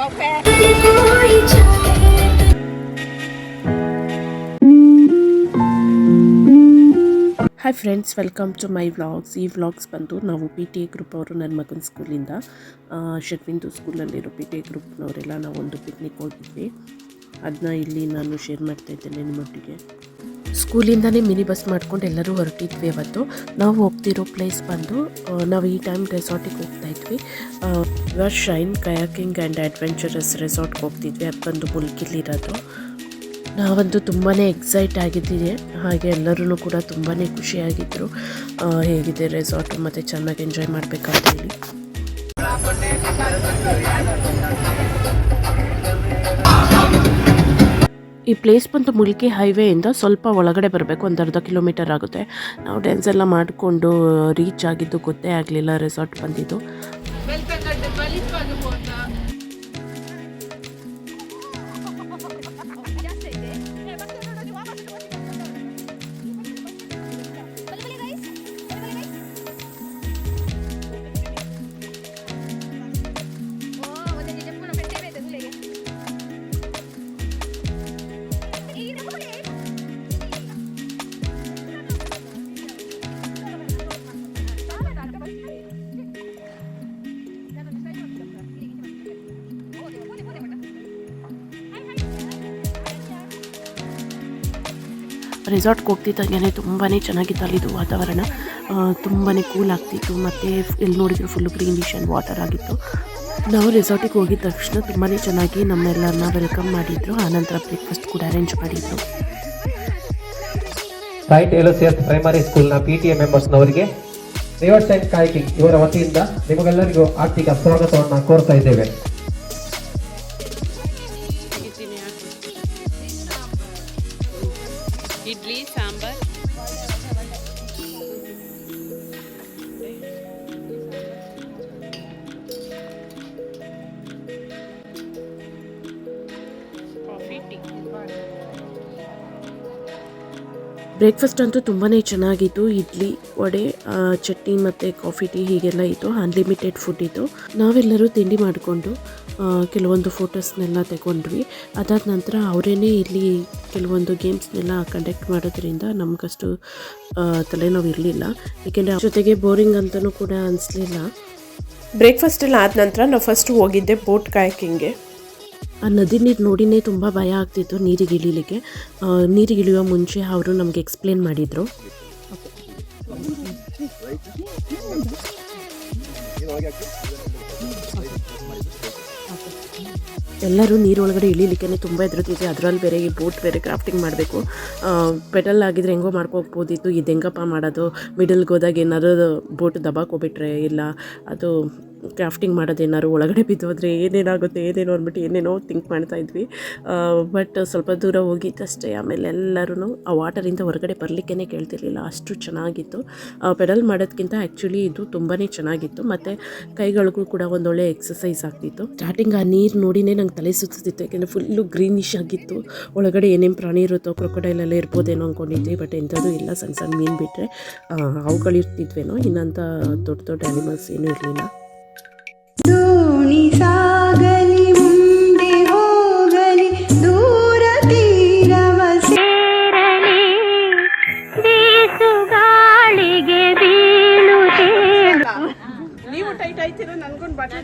Hi friends, welcome to my vlogs. ಈ vlogs ಬಂದು ನಾವು ಪಿ ಟಿ ಎ ಗ್ರೂಪ್ ಅವರು ನನ್ನ ಮಗನ ಸ್ಕೂಲಿಂದ ಶೆಟ್ವಿಂದು ಸ್ಕೂಲಲ್ಲಿರೋ ಪಿ ಟಿ ಎ ಗ್ರೂಪ್ನವರೆಲ್ಲ ನಾವೊಂದು ಪಿಕ್ನಿಕ್ ಹೋಗಿದ್ವಿ. ಅದನ್ನ ಇಲ್ಲಿ ನಾನು ಶೇರ್ ಮಾಡ್ತಾ ಇದ್ದೇನೆ ನಿಮ್ಮೊಟ್ಟಿಗೆ. ಸ್ಕೂಲಿಂದನೇ ಮಿನಿ ಬಸ್ ಮಾಡ್ಕೊಂಡು ಎಲ್ಲರೂ ಹೊರಟಿದ್ವಿ. ಅವತ್ತು ನಾವು ಹೋಗ್ತಿರೋ ಪ್ಲೇಸ್ ಬಂದು ನಾವು ಈ ಟೈಮ್ ರೆಸಾರ್ಟಿಗೆ ಹೋಗ್ತಾ ಇದ್ವಿ. ಇವಾಗ ಶೈನ್ ಕಯಾಕಿಂಗ್ ಆ್ಯಂಡ್ ಅಡ್ವೆಂಚರಸ್ ರೆಸಾರ್ಟ್ಗೆ ಹೋಗ್ತಿದ್ವಿ. ಅದು ಬಂದು ಮುಲ್ಕಿಲಿರೋದು. ನಾವಂತೂ ತುಂಬಾ ಎಕ್ಸೈಟ್ ಆಗಿದ್ದೀವಿ. ಹಾಗೆ ಎಲ್ಲರೂ ಕೂಡ ತುಂಬಾ ಖುಷಿಯಾಗಿದ್ದರು. ಹೇಗಿದೆ ರೆಸಾರ್ಟು ಮತ್ತು ಚೆನ್ನಾಗಿ ಎಂಜಾಯ್ ಮಾಡಬೇಕಂತ ಹೇಳಿ. ಈ ಪ್ಲೇಸ್ ಬಂದು ಮುಲ್ಕಿ ಹೈವೇಯಿಂದ ಸ್ವಲ್ಪ ಒಳಗಡೆ ಬರಬೇಕು, ಒಂದು ಅರ್ಧ ಕಿಲೋಮೀಟರ್ ಆಗುತ್ತೆ. ನಾವು ಡ್ಯಾನ್ಸ್ ಎಲ್ಲ ಮಾಡಿಕೊಂಡು ರೀಚ್ ಆಗಿದ್ದು ಗೊತ್ತೇ ಆಗಲಿಲ್ಲ ರೆಸಾರ್ಟ್ ಬಂದಿದ್ದು. ರೆಸಾರ್ಟ್ಗೆ ಹೋಗ್ತಿದ್ದಂಗೆ ತುಂಬಾ ಚೆನ್ನಾಗಿತ್ತು. ಅಲ್ಲಿದ್ದು ವಾತಾವರಣ ತುಂಬಾ ಕೂಲ್ ಆಗ್ತಿತ್ತು. ಮತ್ತು ಎಲ್ಲಿ ನೋಡಿದ್ರು ಫುಲ್ಲು ಗ್ರೀನಿಶ್ ಆ್ಯಂಡ್ ವಾಟರ್ ಆಗಿತ್ತು. ನಾವು ರೆಸಾರ್ಟಿಗೆ ಹೋಗಿದ ತಕ್ಷಣ ತುಂಬಾ ಚೆನ್ನಾಗಿ ನಮ್ಮೆಲ್ಲರನ್ನ ವೆಲ್ಕಮ್ ಮಾಡಿದರು. ಆನಂತರ ಬ್ರೇಕ್ಫಾಸ್ಟ್ ಕೂಡ ಅರೇಂಜ್ ಮಾಡಿದರು. ಸೈಟ್ ಎಲೋಸಿಯಸ್ ಪ್ರೈಮರಿ ಸ್ಕೂಲ್ನ PTA ಮೆಂಬರ್ಸ್ನವರಿಗೆ ರಿವರ್ ಸೈಡ್ ಕಾಯ್ಕಿಂಗ್ ಇವರ ವತಿಯಿಂದ ನಿಮಗೆಲ್ಲರಿಗೂ ಆರ್ಥಿಕ ಸ್ವಾಗತವನ್ನು ಕೋರ್ತಾ ಇದ್ದೇವೆ. Idli sambar, coffee, tea. Breakfast ಅಂತೂ ತುಂಬಾ ಚೆನ್ನಾಗಿತ್ತು. ಇಡ್ಲಿ, ವಡೆ, ಚಟ್ನಿ ಮತ್ತು ಕಾಫಿ, ಟೀ ಹೀಗೆಲ್ಲ ಇತ್ತು. ಅನ್ಲಿಮಿಟೆಡ್ ಫುಡ್ ಇತ್ತು. ನಾವೆಲ್ಲರೂ ತಿಂಡಿ ಮಾಡಿಕೊಂಡು ಕೆಲವೊಂದು ಫೋಟೋಸ್ನೆಲ್ಲ ತಗೊಂಡ್ವಿ. ಅದಾದ ನಂತರ ಅವರೇನೇ ಇಲ್ಲಿ ಕೆಲವೊಂದು ಗೇಮ್ಸ್ನೆಲ್ಲ ಕಂಡಕ್ಟ್ ಮಾಡೋದ್ರಿಂದ ನಮಗಷ್ಟು ತಲೆನೋವು ಇರಲಿಲ್ಲ. ಏಕೆಂದರೆ ಜೊತೆಗೆ ಬೋರಿಂಗ್ ಅಂತಲೂ ಕೂಡ ಅನಿಸ್ಲಿಲ್ಲ. ಬ್ರೇಕ್ಫಾಸ್ಟೆಲ್ಲ ಆದ ನಂತರ ನಾವು ಫಸ್ಟ್ ಹೋಗಿದ್ದೆ ಬೋಟ್ ಕಾಯಕಿಂಗ್ಗೆ. ಆ ನದಿ ನೀರು ನೋಡಿನೇ ತುಂಬ ಭಯ ಆಗ್ತಿತ್ತು ನೀರಿಗಿಳಿಲಿಕ್ಕೆ. ನೀರಿಗಿಳಿಯುವ ಮುಂಚೆ ಅವರು ನಮಗೆ ಎಕ್ಸ್ಪ್ಲೇನ್ ಮಾಡಿದರು. ಎಲ್ಲರೂ ನೀರೊಳಗಡೆ ಇಳಿಲಿಕ್ಕೆ ತುಂಬ ಹೆದರುತ್ತಿದ್ದೆ. ಅದರಲ್ಲಿ ಬೇರೆ ಈ ಬೋಟ್ ಬೇರೆ ಕ್ರಾಫ್ಟಿಂಗ್ ಮಾಡಬೇಕು. ಪೆಡಲ್ ಆಗಿದ್ರೆ ಹೆಂಗೋ ಮಾಡ್ಕೋಗ್ಬೋದಿತ್ತು. ಇದು ಹೆಂಗಪ್ಪ ಮಾಡೋದು, ಮಿಡಲ್ಗೆ ಹೋದಾಗ ಏನಾದ್ರು ಬೋಟ್ ದಬಾಕೋಬಿಟ್ರೆ, ಇಲ್ಲ ಅದು ಕ್ರಾಫ್ಟಿಂಗ್ ಮಾಡೋದೇನಾದ್ರು ಒಳಗಡೆ ಬಿದ್ದೋದ್ರೆ ಏನೇನಾಗುತ್ತೆ ಏನೇನೋ ಅಂದ್ಬಿಟ್ಟು ಏನೇನೋ ಥಿಂಕ್ ಮಾಡ್ತಾಯಿದ್ವಿ. ಬಟ್ ಸ್ವಲ್ಪ ದೂರ ಹೋಗಿದ್ದಷ್ಟೇ. ಆಮೇಲೆ ಎಲ್ಲರೂ ಆ ವಾಟರಿಂದ ಹೊರಗಡೆ ಬರಲಿಕ್ಕೇ ಕೇಳ್ತಿರ್ಲಿಲ್ಲ, ಅಷ್ಟು ಚೆನ್ನಾಗಿತ್ತು. ಪೆಡಲ್ ಮಾಡೋದಕ್ಕಿಂತ ಆ್ಯಕ್ಚುಲಿ ಇದು ತುಂಬಾ ಚೆನ್ನಾಗಿತ್ತು. ಮತ್ತು ಕೈಗಳಿಗೂ ಕೂಡ ಒಂದೊಳ್ಳೆ ಎಕ್ಸಸೈಸ್ ಆಗ್ತಿತ್ತು. ಸ್ಟಾರ್ಟಿಂಗ್ ಆ ನೀರು ನೋಡಿನೇ ನಂಗೆ ತಲೆ ಸುತ್ತಿತ್ತು. ಯಾಕೆಂದರೆ ಫುಲ್ಲು ಗ್ರೀನಿಶ್ ಆಗಿತ್ತು. ಒಳಗಡೆ ಏನೇನು ಪ್ರಾಣಿ ಇರುತ್ತೋ, ಕ್ರೊಕೊಡೈಲ್ ಎಲ್ಲ ಇರ್ಬೋದೇನೋ ಅಂದ್ಕೊಂಡಿದ್ವಿ. ಬಟ್ ಎಂಥದ್ದು ಇಲ್ಲ. ಸಣ್ಣ ಸಣ್ಣ ಮೀನು ಬಿಟ್ಟರೆ ಅವುಗಳಿರ್ತಿದ್ವೇನೋ, ಇನ್ನಂಥ ದೊಡ್ಡ ದೊಡ್ಡ ಆ್ಯನಿಮಲ್ಸ್ ಏನೂ ಇರಲಿಲ್ಲ. ದೋಣಿ ಸಾಗಲಿ ಮುಂದೆ ಹೋಗಲಿ ದೂರ ತೀರವ ಸೇರಲಿ ಬೀಸುಗಾಳಿಗೆ ಬೀಳುತ್ತೆ. ನೀವು ಟೈಟ್ ಆಯ್ತಿರೋ ನನ್ಗೊಂಡು ಬಟ್ಟೆ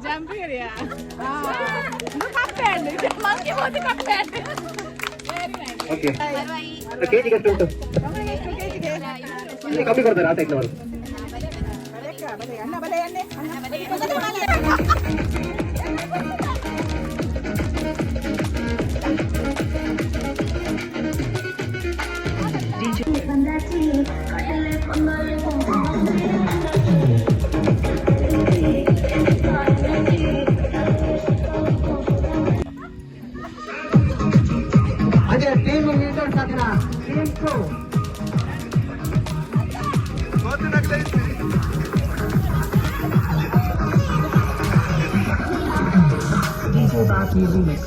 ಜಂಪಿರಿಯಾ ಓಕೆ, ಕೆಜಿಗೆ ಎಷ್ಟು ಉಂಟು? ಕಮ್ಮಿ ಕೊಡ್ತಾರೆ ಆ ಸೈಡ್ನವರು. ಅದೇ ಟೀಮ್ ಲೀಡರ್ ಸಾಧನ team 2 DJ Baki remix.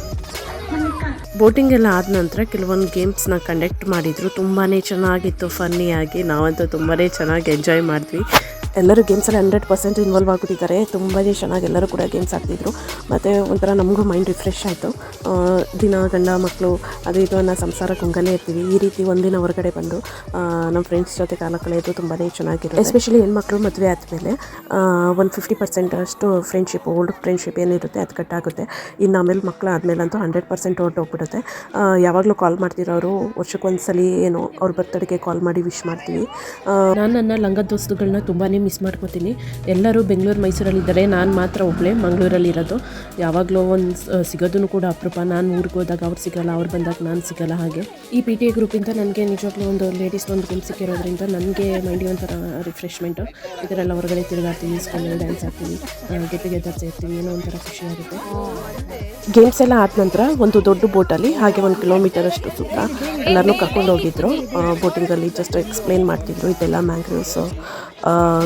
Boating ಎಲ್ಲ ಆದ ನಂತರ ಕೆಲವೊಂದು ಗೇಮ್ಸ್ನ ಕಂಡಕ್ಟ್ ಮಾಡಿದರು. ತುಂಬಾ ಚೆನ್ನಾಗಿತ್ತು, ಫನ್ನಿಯಾಗಿ. ನಾವಂತೂ ತುಂಬಾ ಚೆನ್ನಾಗಿ ಎಂಜಾಯ್ ಮಾಡಿದ್ವಿ. ಎಲ್ಲರೂ ಗೇಮ್ಸಲ್ಲಿ 100% ಇನ್ವಾಲ್ವ್ ಆಗಿಬಿಟ್ಟಿದ್ದಾರೆ. ತುಂಬಾ ಚೆನ್ನಾಗಿ ಎಲ್ಲರೂ ಕೂಡ ಗೇಮ್ಸ್ ಆಡ್ತಿದ್ರು. ಮತ್ತು ಒಂಥರ ನಮಗೂ ಮೈಂಡ್ ರಿಫ್ರೆಶ್ ಆಯಿತು. ದಿನ ಗಂಡ ಮಕ್ಕಳು ಅದು ಇದು ಅನ್ನೋ ಸಂಸಾರ ಕುಂಗಲೇ ಇರ್ತೀವಿ. ಈ ರೀತಿ ಒಂದಿನ ಹೊರಗಡೆ ಬಂದು ನಮ್ಮ ಫ್ರೆಂಡ್ಸ್ ಜೊತೆ ಕಾಲ ಕಳೆಯೋದು ತುಂಬಾ ಚೆನ್ನಾಗಿರುತ್ತೆ. ಎಸ್ಪೆಷಲಿ ಹೆಣ್ಮಕ್ಳು ಮದುವೆ ಆದಮೇಲೆ ಒಂದು 50% ಅಷ್ಟು ಫ್ರೆಂಡ್ಶಿಪ್, ಓಲ್ಡ್ ಫ್ರೆಂಡ್ಶಿಪ್ ಏನಿರುತ್ತೆ ಅದು ಕಟ್ಟಾಗುತ್ತೆ. ಇನ್ನು ಆಮೇಲೆ ಮಕ್ಕಳು ಆದಮೇಲಂತೂ 100% ಹೊರಟೋಗ್ಬಿಡುತ್ತೆ. ಯಾವಾಗಲೂ ಕಾಲ್ ಮಾಡ್ತಿರೋರು, ವರ್ಷಕ್ಕೊಂದ್ಸಲಿ ಏನೋ ಅವ್ರ ಬರ್ತಡೆಗೆ ಕಾಲ್ ಮಾಡಿ ವಿಶ್ ಮಾಡ್ತೀವಿ. ನಾನು ನನ್ನ ಲಂಗದ ದೋಸ್ತುಗಳನ್ನ ತುಂಬಾ ಮಿಸ್ ಮಾಡ್ಕೋತೀನಿ. ಎಲ್ಲರೂ ಬೆಂಗಳೂರು ಮೈಸೂರಲ್ಲಿದ್ದಾರೆ, ನಾನು ಮಾತ್ರ ಒಬ್ಬಳೇ ಮಂಗಳೂರಲ್ಲಿ ಇರೋದು. ಯಾವಾಗಲೂ ಒಂದು ಸಿಗೋದೂ ಕೂಡ ಅಪರೂಪ. ನಾನು ಊರಿಗೆ ಹೋದಾಗ ಅವ್ರು ಸಿಗೋಲ್ಲ, ಅವ್ರು ಬಂದಾಗ ನಾನು ಸಿಗೋಲ್ಲ. ಹಾಗೆ ಈ ಪಿ ಟಿ ಎ ಗ್ರೂಪಿಂದ ನನಗೆ ನಿಜವಾಗ್ಲೂ ಒಂದು ಲೇಡೀಸ್ ಒಂದು ಗುಂಪು ಸಿಕ್ಕಿರೋದ್ರಿಂದ ನನಗೆ ಮೈಂಡಿಗೆ ಒಂಥರ ರಿಫ್ರೆಶ್ಮೆಂಟು. ಇದರೆಲ್ಲ ಹೊರಗಡೆ ತಿರುಗಾಡ್ತೀವಿ, ಸ್ಕೂಲಲ್ಲಿ ಡ್ಯಾನ್ಸ್ ಆಡ್ತೀವಿ, ಗೆಟ್ ಟುಗೆದರ್ಸ್ ಇರ್ತೀವಿ, ಏನೋ ಒಂಥರ ಖುಷಿ ಆಗುತ್ತೆ. ಗೇಮ್ಸ್ ಎಲ್ಲ ಆದ ನಂತರ ಒಂದು ದೊಡ್ಡ ಬೋಟಲ್ಲಿ ಹಾಗೆ 1 ಕಿಲೋಮೀಟರ್ ಅಷ್ಟು ಸುತ್ತ ಎಲ್ಲರನ್ನೂ ಕರ್ಕೊಂಡು ಹೋಗಿದ್ರು. ಬೋಟಿಂಗಲ್ಲಿ ಜಸ್ಟ್ ಎಕ್ಸ್ಪ್ಲೇನ್ ಮಾಡ್ತಿದ್ರು ಇದೆಲ್ಲ ಮ್ಯಾಂಗ್ರೋವ್ಸ್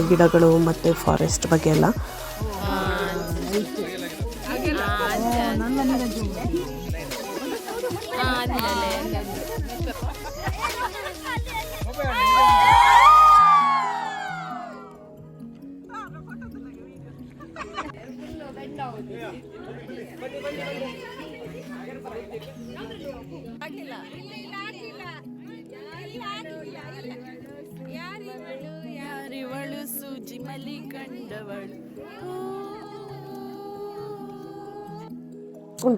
ಗಿಡಗಳು ಮತ್ತು ಫಾರೆಸ್ಟ್ ಬಗ್ಗೆ ಎಲ್ಲ. ಯಾರಿವಳು ಸೂಜಿ ಮಲಿ ಕಂಡವಳು.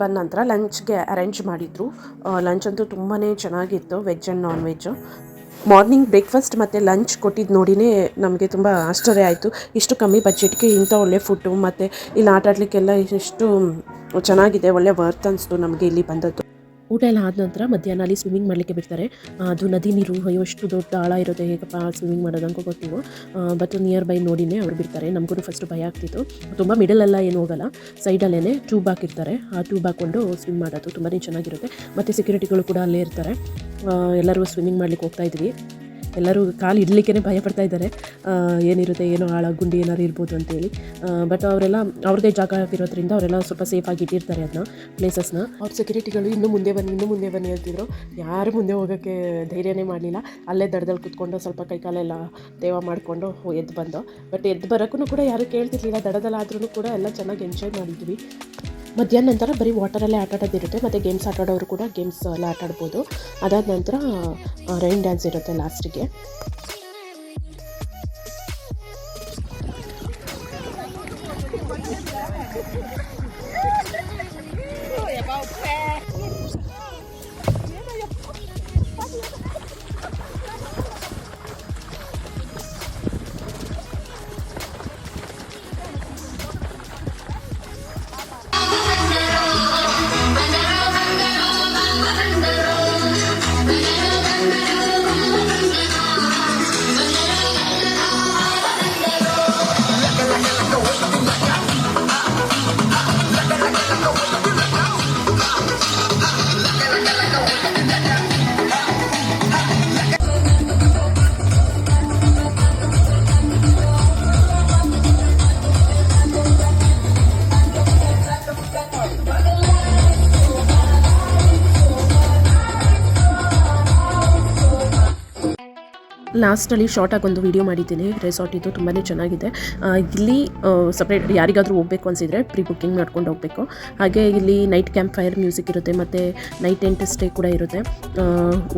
ಬಂದ ನಂತರ ಲಂಚ್ಗೆ ಅರೇಂಜ್ ಮಾಡಿದ್ರು. ಲಂಚ್ ಅಂತೂ ತುಂಬಾ ಚೆನ್ನಾಗಿತ್ತು, veg and non veg. Morning breakfast ಮತ್ತು ಲಂಚ್ ಕೊಟ್ಟಿದ್ದು ನೋಡಿನೇ ನಮಗೆ ತುಂಬ ಆಶ್ಚರ್ಯ ಆಯಿತು. ಇಷ್ಟು ಕಮ್ಮಿ ಬಜೆಟ್ಗೆ ಇಂಥ ಒಳ್ಳೆ ಫುಡ್ಡು ಮತ್ತು ಇಲ್ಲಿ ಆಟ ಆಡಲಿಕ್ಕೆಲ್ಲ ಎಷ್ಟು ಚೆನ್ನಾಗಿದೆ, ಒಳ್ಳೆ ವರ್ತ್ ಅನಿಸ್ತು ನಮಗೆ ಇಲ್ಲಿ ಬಂದದ್ದು. ಊಟ ಎಲ್ಲ ಆದ ನಂತರ ಮಧ್ಯಾಹ್ನ ಅಲ್ಲಿ ಸ್ವಿಮ್ಮಿಂಗ್ ಮಾಡಲಿಕ್ಕೆ ಬಿಡ್ತಾರೆ. ಅದು ನದಿ ನೀರು ಎಷ್ಟು ದೊಡ್ಡ ಆಳ ಇರುತ್ತೆ, ಹೇಗಪ್ಪ ಸ್ವಿಮ್ಮಿಂಗ್ ಮಾಡೋದು ಅಂಕೋ ಗೊತ್ತಿವು. ಬಟ್ ನಿಯರ್ ಬೈ ನೋಡಿನೇ ಅವ್ರು ಬಿಡ್ತಾರೆ. ನಮಗೂ ಫಸ್ಟ್ ಭಯ ಆಗ್ತಿತ್ತು. ತುಂಬ ಮಿಡಲೆಲ್ಲ ಏನು ಹೋಗಲ್ಲ, ಸೈಡಲ್ಲೇ ಟ್ಯೂಬ್ ಹಾಕಿರ್ತಾರೆ. ಆ ಟ್ಯೂಬ್ ಹಾಕ್ಕೊಂಡು ಸ್ವಿಮ್ ಮಾಡೋದು ತುಂಬಾ ಚೆನ್ನಾಗಿರುತ್ತೆ. ಮತ್ತು ಸೆಕ್ಯೂರಿಟಿಗಳು ಕೂಡ ಅಲ್ಲೇ ಇರ್ತಾರೆ. ಎಲ್ಲರೂ ಸ್ವಿಮ್ಮಿಂಗ್ ಮಾಡ್ಲಿಕ್ಕೆ ಹೋಗ್ತಾ ಇದ್ವಿ. ಎಲ್ಲರೂ ಕಾಲು ಇಡಲಿಕ್ಕೆ ಭಯ ಪಡ್ತಾ ಇದ್ದಾರೆ, ಏನಿರುತ್ತೆ ಏನೋ ಆಳ ಗುಂಡಿ ಏನಾರು ಇರ್ಬೋದು ಅಂತೇಳಿ. ಬಟ್ ಅವರೆಲ್ಲ ಅವ್ರದ್ದೇ ಜಾಗ ಇರೋದ್ರಿಂದ ಅವರೆಲ್ಲ ಸ್ವಲ್ಪ ಸೇಫಾಗಿ ಇಟ್ಟಿರ್ತಾರೆ ಅದನ್ನ ಪ್ಲೇಸಸ್ನ. ಅವ್ರ ಸೆಕ್ಯೂರಿಟಿಗಳು ಇನ್ನೂ ಮುಂದೆ ಬನ್ನಿ ಅಂತಿದ್ರು. ಯಾರು ಮುಂದೆ ಹೋಗೋಕ್ಕೆ ಧೈರ್ಯನೇ ಮಾಡಲಿಲ್ಲ. ಅಲ್ಲೇ ದಡದಲ್ಲಿ ಕೂತ್ಕೊಂಡು ಸ್ವಲ್ಪ ಕೈಕಾಲೆಲ್ಲ ತೇವ ಮಾಡಿಕೊಂಡು ಎದ್ದು ಬಂದು. ಬಟ್ ಎದ್ದು ಬರೋಕ್ಕೂ ಕೂಡ ಯಾರೂ ಕೇಳ್ತಿರ್ಲಿಲ್ಲ. ದಡದಲ್ಲಾದ್ರೂ ಕೂಡ ಎಲ್ಲ ಚೆನ್ನಾಗಿ ಎಂಜಾಯ್ ಮಾಡಿದ್ವಿ. ಮಧ್ಯಾಹ್ನ ನಂತರ ಬರೀ ವಾಟರಲ್ಲೇ ಆಟ ಆಡೋದಿರುತ್ತೆ. ಮತ್ತು ಗೇಮ್ಸ್ ಆಟ ಆಡೋರು ಕೂಡ ಗೇಮ್ಸ್ ಎಲ್ಲ ಆಟ ಆಡ್ಬೋದು. ಅದಾದ ನಂತರ ರೈನ್ ಡ್ಯಾನ್ಸ್ ಇರುತ್ತೆ ಲಾಸ್ಟಿಗೆ. ಲಾಸ್ಟಲ್ಲಿ ಶಾರ್ಟಾಗಿ ಒಂದು ವೀಡಿಯೋ ಮಾಡಿದ್ದೀನಿ. ರೆಸಾರ್ಟ್ ಇದು ತುಂಬಾ ಚೆನ್ನಾಗಿದೆ. ಇಲ್ಲಿ ಸಪ್ರೇಟ್ ಯಾರಿಗಾದರೂ ಹೋಗಬೇಕು ಅನಿಸಿದರೆ ಪ್ರೀ ಬುಕ್ಕಿಂಗ್ ಮಾಡ್ಕೊಂಡು ಹೋಗಬೇಕು. ಹಾಗೆ ಇಲ್ಲಿ ನೈಟ್ ಕ್ಯಾಂಪ್ ಫೈರ್ ಮ್ಯೂಸಿಕ್ ಇರುತ್ತೆ ಮತ್ತು ನೈಟ್ ಟೆಂಟ್ ಸ್ಟೇ ಕೂಡ ಇರುತ್ತೆ.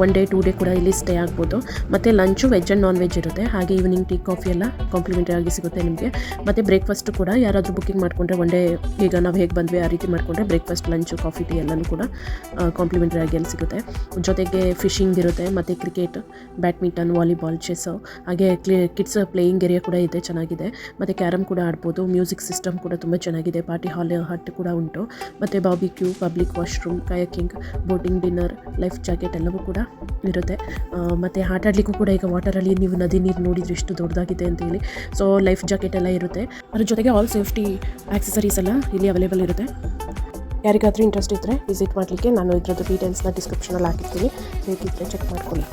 1 ಡೇ 2 ಡೇ ಕೂಡ ಇಲ್ಲಿ ಸ್ಟೇ ಆಗ್ಬೋದು. ಮತ್ತು lunch veg and non veg ಇರುತ್ತೆ. ಹಾಗೆ ಈವ್ನಿಂಗ್ ಟೀ ಕಾಫಿ ಎಲ್ಲ ಕಾಂಪ್ಲಿಮೆಂಟರಿ ಆಗಿ ಸಿಗುತ್ತೆ ನಿಮಗೆ. ಮತ್ತು ಬ್ರೇಕ್ಫಾಸ್ಟು ಕೂಡ ಯಾರಾದರೂ ಬುಕ್ಕಿಂಗ್ ಮಾಡಿಕೊಂಡ್ರೆ 1 ಡೇ ಈಗ ನಾವು ಹೇಗೆ ಬಂದ್ವಿ ಆ ರೀತಿ ಮಾಡಿಕೊಂಡ್ರೆ ಬ್ರೇಕ್ಫಾಸ್ಟ್ ಲಂಚು ಕಾಫಿ ಟೀ ಎಲ್ಲನೂ ಕೂಡ ಕಾಂಪ್ಲಿಮೆಂಟರಿ ಆಗಿ ಅಲ್ಲಿ ಸಿಗುತ್ತೆ. ಜೊತೆಗೆ ಫಿಶಿಂಗ್ ಇರುತ್ತೆ ಮತ್ತು ಕ್ರಿಕೆಟ್, ಬ್ಯಾಡ್ಮಿಂಟನ್, ವಾಲಿಬಾಲ್, ಚೆಸ್, ಹಾಗೆ ಕಿಡ್ಸ್ ಪ್ಲೇಯಿಂಗ್ ಏರಿಯಾ ಕೂಡ ಇದೆ, ಚೆನ್ನಾಗಿದೆ. ಮತ್ತು ಕ್ಯಾರಮ್ ಕೂಡ ಆಡ್ಬೋದು. ಮ್ಯೂಸಿಕ್ ಸಿಸ್ಟಮ್ ಕೂಡ ತುಂಬ ಚೆನ್ನಾಗಿದೆ. ಪಾರ್ಟಿ ಹಾಲ್ ಹಟ್ ಕೂಡ ಉಂಟು. ಮತ್ತು barbecue, public washroom, kayaking, boating, dinner, life jacket ಎಲ್ಲವೂ ಕೂಡ ಇರುತ್ತೆ. ಮತ್ತು ಆಟ ಆಡಲಿಕ್ಕೂ ಕೂಡ ಈಗ ವಾಟರಲ್ಲಿ ನೀವು ನದಿ ನೀರು ನೋಡಿದರೆ ಎಷ್ಟು ದೊಡ್ಡದಾಗಿದೆ ಅಂತೇಳಿ. ಸೊ ಲೈಫ್ ಜಾಕೆಟ್ ಎಲ್ಲ ಇರುತ್ತೆ. ಅದ್ರ ಜೊತೆಗೆ ಆಲ್ ಸೇಫ್ಟಿ ಆಕ್ಸೆಸರೀಸ್ ಎಲ್ಲ ಇಲ್ಲಿ ಅವೈಲೇಬಲ್ ಇರುತ್ತೆ. ಯಾರಿಗಾದರೂ ಇಂಟ್ರೆಸ್ಟ್ ಇದ್ದರೆ ವಿಸಿಟ್ ಮಾಡಲಿಕ್ಕೆ ನಾನು ಇದರದ್ದು ಡೀಟೇಲ್ಸ್ನ ಡಿಸ್ಕ್ರಿಪ್ಷನಲ್ಲಿ ಹಾಕಿರ್ತೀನಿ, ಬೇಕಿದ್ದರೆ ಚೆಕ್ ಮಾಡ್ಕೊಳ್ಳಿ.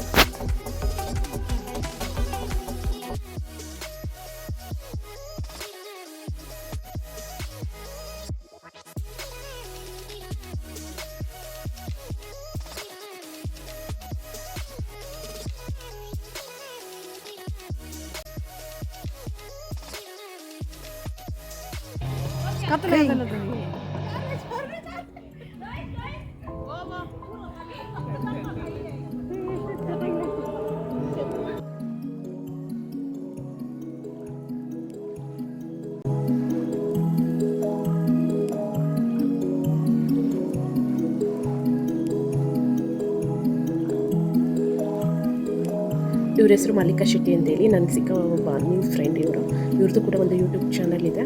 ಇವ್ರ ಹೆಸರು ಮಲ್ಲಿಕಾ ಶೆಟ್ಟಿ ಅಂತೇಳಿ ನನಗೆ ಸಿಕ್ಕ ಒಬ್ಬ ನ್ಯೂ ಫ್ರೆಂಡ್ ಇವ್ರದ್ದು ಕೂಡ ಒಂದು ಯೂಟ್ಯೂಬ್ ಚಾನಲ್ ಇದೆ.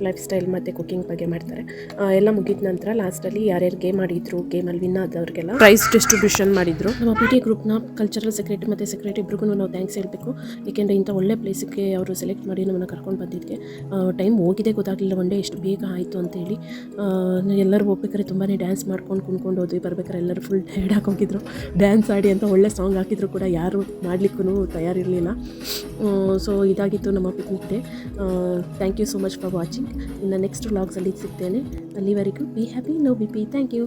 ಲೈಫ್ ಸ್ಟೈಲ್ ಮತ್ತು ಕುಕಿಂಗ್ ಬಗ್ಗೆ ಮಾಡ್ತಾರೆ. ಎಲ್ಲ ಮುಗಿದ ನಂತರ ಲಾಸ್ಟಲ್ಲಿ ಯಾರ್ಯಾರು ಗೇಮ್ ಆಡಿದ್ರು, ಗೇಮಲ್ಲಿ ವಿನ್ ಆದವ್ರಿಗೆಲ್ಲ ಪ್ರೈಸ್ ಡಿಸ್ಟ್ರಿಬ್ಯೂಷನ್ ಮಾಡಿದರು. ನಮ್ಮ ಪಿ ಟಿ ಗ್ರೂಪ್ನ ಕಲ್ಚರಲ್ ಸೆಕ್ರೆಟರಿ ಮತ್ತು ಸೆಕ್ರೆಟರಿ ಇಬ್ರಿಗೂ ನಾವು ಥ್ಯಾಂಕ್ಸ್ ಹೇಳಬೇಕು. ಏಕೆಂದರೆ ಇಂಥ ಒಳ್ಳೆ ಪ್ಲೇಸಿಗೆ ಅವರು ಸೆಲೆಕ್ಟ್ ಮಾಡಿ ನಮ್ಮನ್ನು ಕರ್ಕೊಂಡು ಬಂದಿದ್ದಕ್ಕೆ. ಟೈಮ್ ಹೋಗಿದೆ ಗೊತ್ತಾಗಲಿಲ್ಲ, ಒನ್ ಡೇ ಎಷ್ಟು ಬೇಗ ಆಯಿತು ಅಂತೇಳಿ. ಎಲ್ಲರೂ ಹೋಗ್ಬೇಕಾದ್ರೆ ತುಂಬಾ ಡ್ಯಾನ್ಸ್ ಮಾಡ್ಕೊಂಡು ಕುಣ್ಕೊಂಡು ಹೋದ್ವಿ. ಬರ್ಬೇಕಾದ್ರೆ ಎಲ್ಲರೂ ಫುಲ್ ಟೈರ್ಡ್ ಹೋಗಿದ್ರು. ಡ್ಯಾನ್ಸ್ ಆಡಿ ಅಂತ ಒಳ್ಳೆ ಸಾಂಗ್ ಹಾಕಿದ್ರು ಕೂಡ ಯಾರು ಮಾಡಲಿಕ್ಕೂ ತಯಾರಿರಲಿಲ್ಲ. ಸೊ ಇದಾಗಿತ್ತು ನಮ್ಮ picnic day. Thank you so much for watching. ಇನ್ನು ನೆಕ್ಸ್ಟ್ ವ್ಲಾಗ್ಸಲ್ಲಿ ಸಿಗ್ತೇನೆ. ಅಲ್ಲಿವರೆಗೂ be happy, no B P. Thank you.